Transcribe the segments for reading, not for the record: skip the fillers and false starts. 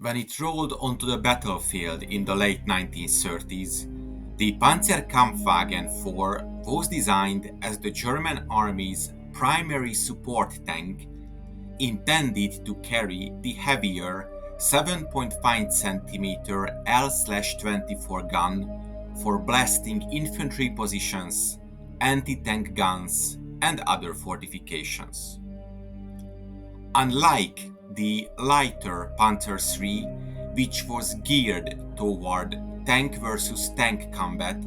When it rolled onto the battlefield in the late 1930s, the Panzerkampfwagen IV was designed as the German Army's primary support tank, intended to carry the heavier 7.5 cm L/24 gun for blasting infantry positions, anti-tank guns, and other fortifications. Unlike the lighter Panzer III, which was geared toward tank versus tank combat,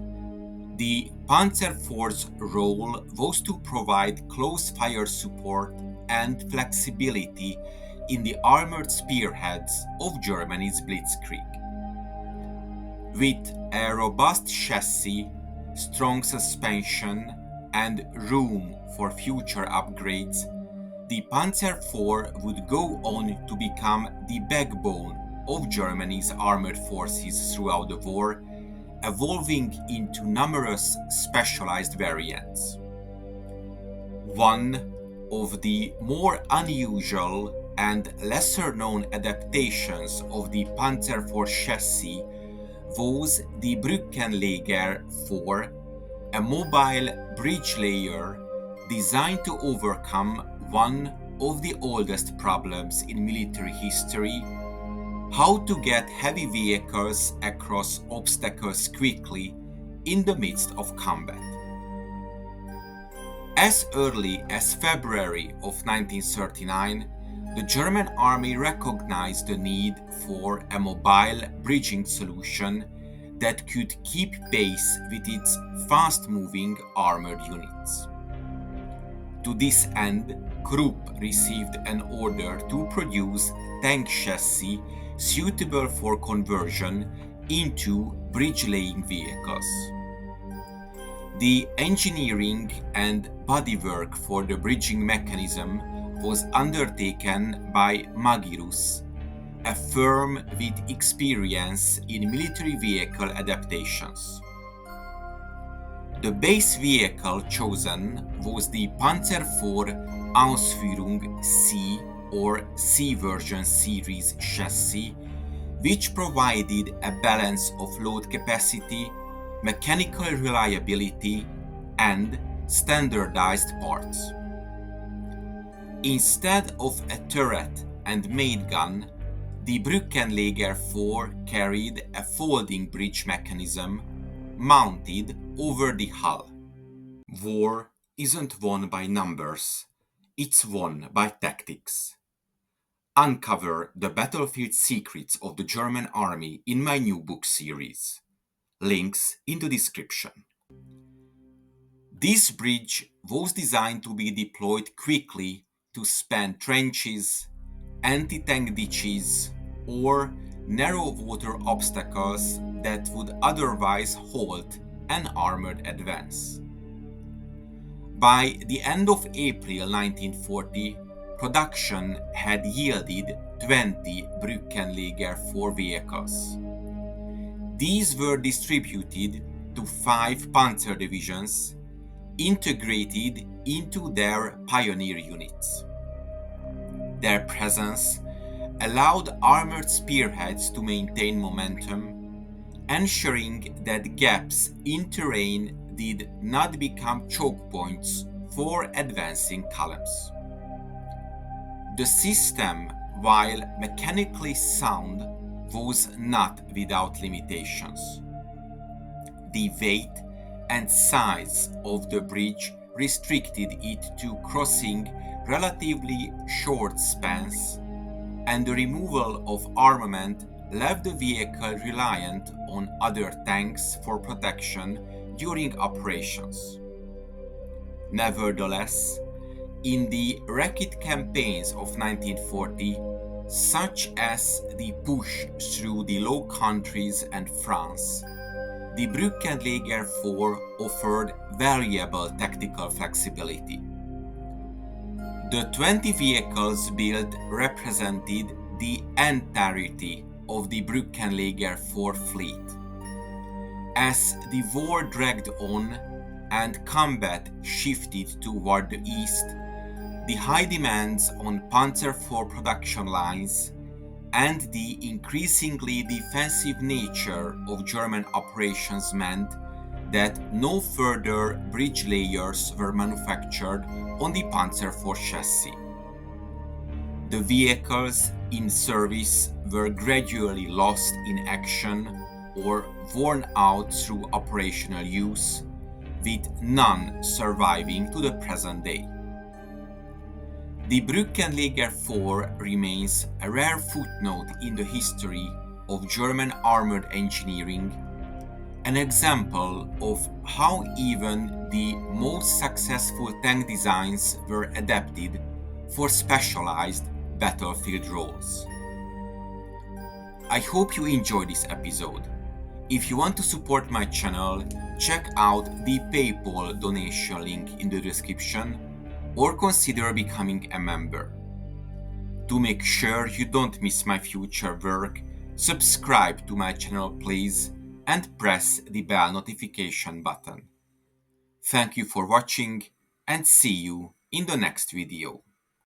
the Panzer IV's role was to provide close fire support and flexibility in the armored spearheads of Germany's Blitzkrieg. With a robust chassis, strong suspension, and room for future upgrades, the Panzer IV would go on to become the backbone of Germany's armored forces throughout the war, evolving into numerous specialized variants. One of the more unusual and lesser-known adaptations of the Panzer IV chassis was the Brückenleger IV, a mobile bridge layer designed to overcome one of the oldest problems in military history: how to get heavy vehicles across obstacles quickly in the midst of combat. As early as February of 1939, the German army recognized the need for a mobile bridging solution that could keep pace with its fast-moving armored units. To this end, Krupp received an order to produce tank chassis suitable for conversion into bridge-laying vehicles. The engineering and bodywork for the bridging mechanism was undertaken by Magirus, a firm with experience in military vehicle adaptations. The base vehicle chosen was the Panzer IV Ausführung C or C version series chassis, which provided a balance of load capacity, mechanical reliability, and standardized parts. Instead of a turret and main gun, the Brückenleger IV carried a folding bridge mechanism mounted over the hull. War isn't won by numbers, it's won by tactics. Uncover the battlefield secrets of the German army in my new book series. Links in the description. This bridge was designed to be deployed quickly to span trenches, anti-tank ditches, or narrow water obstacles that would otherwise halt an armored advance. By the end of April 1940, production had yielded 20 Brückenleger IV vehicles. These were distributed to 5 panzer divisions, integrated into their pioneer units. Their presence allowed armored spearheads to maintain momentum, ensuring that gaps in terrain did not become choke points for advancing columns. The system, while mechanically sound, was not without limitations. The weight and size of the bridge restricted it to crossing relatively short spans, and the removal of armament left the vehicle reliant on other tanks for protection during operations. Nevertheless, in the racket campaigns of 1940, such as the push through the Low Countries and France, the Brückenleger IV offered valuable tactical flexibility. The 20 vehicles built represented the entirety of the Brückenleger IV fleet. As the war dragged on and combat shifted toward the east, the high demands on Panzer IV production lines and the increasingly defensive nature of German operations meant that no further bridge layers were manufactured on the Panzer IV chassis. The vehicles in service were gradually lost in action or worn out through operational use, with none surviving to the present day. The Brückenleger 4 remains a rare footnote in the history of German armored engineering, an example of how even the most successful tank designs were adapted for specialized battlefield roles. I hope you enjoyed this episode. If you want to support my channel, check out the PayPal donation link in the description or consider becoming a member. To make sure you don't miss my future work, subscribe to my channel please and press the bell notification button. Thank you for watching and see you in the next video.